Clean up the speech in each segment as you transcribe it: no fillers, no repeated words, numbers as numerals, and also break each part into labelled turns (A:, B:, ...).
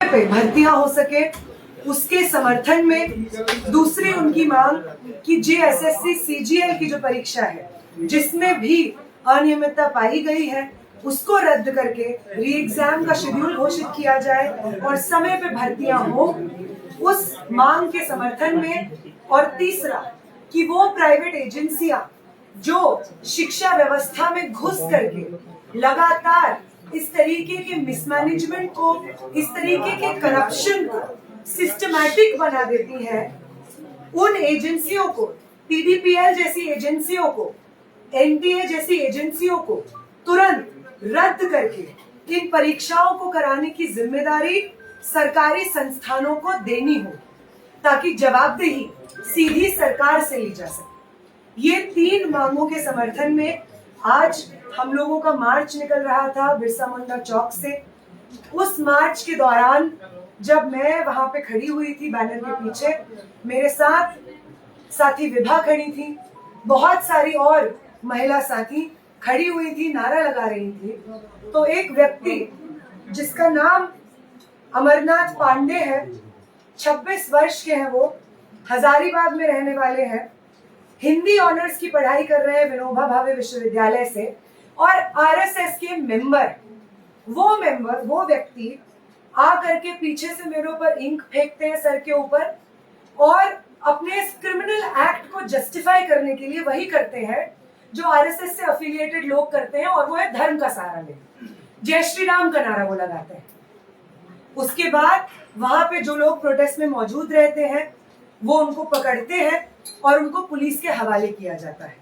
A: पे भर्तियां हो सके, उसके समर्थन में दूसरी उनकी मांग कि जेएसएससी सीजीएल की जो परीक्षा है जिसमें भी अनियमितता पाई गई है उसको रद्द करके री एग्जाम का शेड्यूल घोषित किया जाए और समय पे भर्तियां हो, उस मांग के समर्थन में। और तीसरा कि वो प्राइवेट एजेंसियां जो शिक्षा व्यवस्था में घुस करके लगातार इस तरीके के मिसमैनेजमेंट को, इस तरीके के करप्शन को सिस्टमैटिक बना देती है, उन एजेंसियों को, पीडीपीएल जैसी एजेंसियों को, एनटीए जैसी एजेंसियों को तुरंत रद्द करके इन परीक्षाओं को कराने की जिम्मेदारी सरकारी संस्थानों को देनी हो ताकि जवाबदेही सीधी सरकार से ली जा सके। ये तीन मांगों के समर्थन में आज हम लोगों का मार्च निकल रहा था बिरसा मुंडा चौक से। उस मार्च के दौरान जब मैं वहां पे खड़ी हुई थी बैनर के पीछे, मेरे साथ साथी विभा खड़ी थी, बहुत सारी और महिला साथी खड़ी हुई थी, नारा लगा रही थी। तो एक व्यक्ति जिसका नाम अमरनाथ पांडे है, 26 वर्ष के हैं, वो हजारीबाग में रहने वाले हैं, हिंदी ऑनर्स की पढ़ाई कर रहे हैं विनोबा भावे विश्वविद्यालय से, और आरएसएस के वो व्यक्ति आ करके पीछे से मेरे ऊपर इंक फेंकते हैं सर के ऊपर और अपने इस क्रिमिनल एक्ट को जस्टिफाई करने के लिए वही करते हैं जो आरएसएस से एफिलिएटेड लोग करते हैं, और वो है धर्म का सहारा ले, जय श्री राम का नारा वो लगाते हैं। उसके बाद वहां पे जो लोग प्रोटेस्ट में मौजूद रहते हैं वो उनको पकड़ते हैं और उनको पुलिस के हवाले किया जाता है।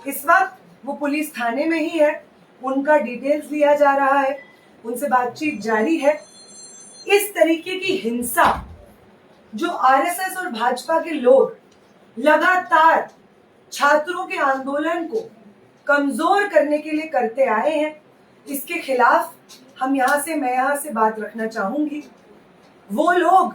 A: इस वक्त वो पुलिस थाने में ही है, उनका डिटेल्स लिया जा रहा है, उनसे बातचीत जारी है। इस तरीके की हिंसा जो आरएसएस और भाजपा के लोग लगातार छात्रों के आंदोलन को कमजोर करने के लिए करते आए हैं, इसके खिलाफ मैं यहाँ से बात रखना चाहूंगी। वो लोग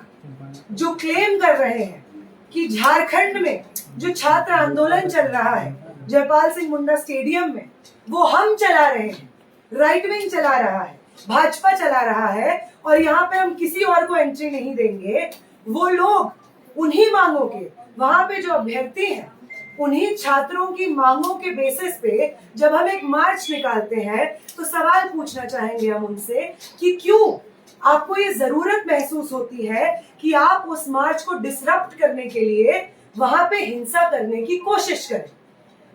A: जो क्लेम कर रहे हैं कि झारखंड में जो छात्र आंदोलन चल रहा है जयपाल सिंह मुंडा स्टेडियम में, वो हम चला रहे हैं, राइट विंग चला रहा है, भाजपा चला रहा है और यहाँ पे हम किसी और को एंट्री नहीं देंगे, वो लोग उन्हीं मांगों के, वहां पे जो अभ्यर्थी हैं उन्हीं छात्रों की मांगों के बेसिस पे जब हम एक मार्च निकालते हैं तो सवाल पूछना चाहेंगे हम उनसे कि क्यों आपको ये जरूरत महसूस होती है कि आप उस मार्च को डिसरप्ट करने के लिए वहां पे हिंसा करने की कोशिश करें।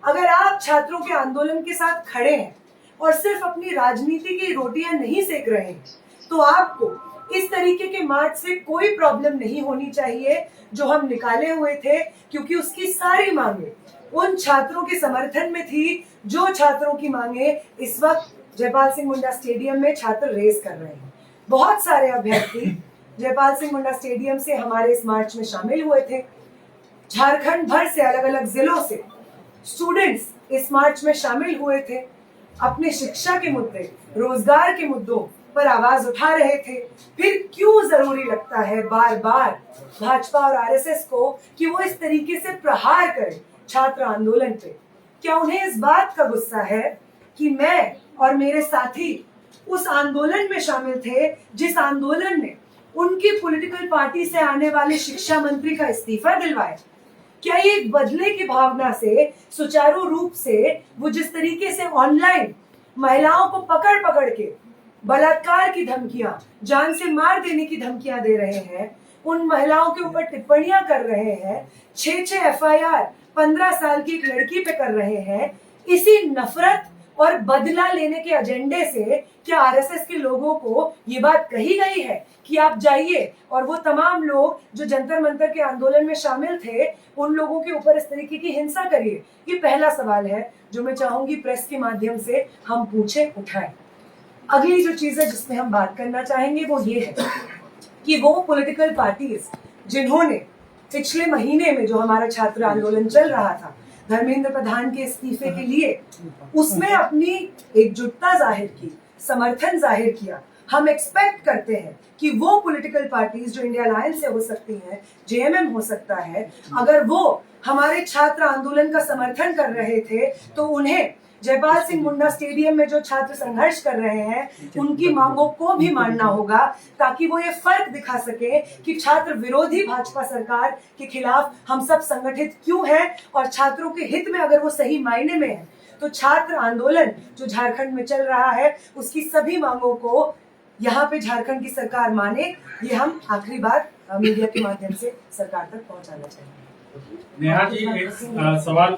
A: अगर आप छात्रों के आंदोलन के साथ खड़े हैं और सिर्फ अपनी राजनीति की रोटियां नहीं सेक रहे हैं तो आपको इस तरीके के मार्च से कोई प्रॉब्लम नहीं होनी चाहिए जो हम निकाले हुए थे, क्योंकि उसकी सारी मांगे उन छात्रों के समर्थन में थी जो छात्रों की मांगे इस वक्त जयपाल सिंह मुंडा स्टेडियम में छात्र रेस कर रहे हैं। बहुत सारे अभ्यर्थी जयपाल सिंह मुंडा स्टेडियम से हमारे इस मार्च में शामिल हुए थे। झारखंड भर से अलग अलग जिलों से स्टूडेंट्स इस मार्च में शामिल हुए थे, अपने शिक्षा के मुद्दे, रोजगार के मुद्दों पर आवाज उठा रहे थे। फिर क्यों जरूरी लगता है बार बार भाजपा और आरएसएस को कि वो इस तरीके से प्रहार करें छात्र आंदोलन पे? क्या उन्हें इस बात का गुस्सा है कि मैं और मेरे साथी उस आंदोलन में शामिल थे जिस आंदोलन ने उनकी पॉलिटिकल पार्टी से आने वाले शिक्षा मंत्री का इस्तीफा दिलवाया? क्या ये बदले की भावना से सुचारू रूप से वो जिस तरीके से ऑनलाइन महिलाओं को पकड़ पकड़ के बलात्कार की धमकियां, जान से मार देने की धमकियां दे रहे हैं, उन महिलाओं के ऊपर टिप्पणियां कर रहे हैं, 6 एफआईआर 15 साल की एक लड़की पे कर रहे हैं, इसी नफरत और बदला लेने के एजेंडे से क्या आरएसएस के लोगों को ये बात कही गई है कि आप जाइए और वो तमाम लोग जो जंतर मंतर के आंदोलन में शामिल थे उन लोगों के ऊपर इस तरीके की हिंसा करिए? ये पहला सवाल है जो मैं चाहूंगी प्रेस के माध्यम से हम पूछे, उठाएं। अगली जो चीज है जिसमें हम बात करना चाहेंगे वो ये है कि वो पॉलिटिकल पार्टीज जिन्होंने पिछले महीने में जो हमारा छात्र आंदोलन चल रहा था धर्मेंद्र प्रधान के इस्तीफे के लिए, उसमें अपनी एकजुटता जाहिर की, समर्थन जाहिर किया, हम एक्सपेक्ट करते हैं कि वो पॉलिटिकल पार्टीज जो इंडिया अलायंस से हो सकती हैं, जेएमएम हो सकता है, अगर वो हमारे छात्र आंदोलन का समर्थन कर रहे थे तो उन्हें जयपाल सिंह मुंडा स्टेडियम में जो छात्र संघर्ष कर रहे हैं, उनकी मांगों को भी मानना होगा, ताकि वो ये फर्क दिखा सके कि छात्र विरोधी भाजपा सरकार के खिलाफ हम सब संगठित क्यों हैं, और छात्रों के हित में अगर वो सही मायने में है तो छात्र आंदोलन जो झारखंड में चल रहा है उसकी सभी मांगों को यहाँ पे झारखंड की सरकार माने। ये हम आखिरी बार मीडिया के माध्यम से सरकार तक पहुंचाना चाहेंगे।
B: नेहा जी, एक सवाल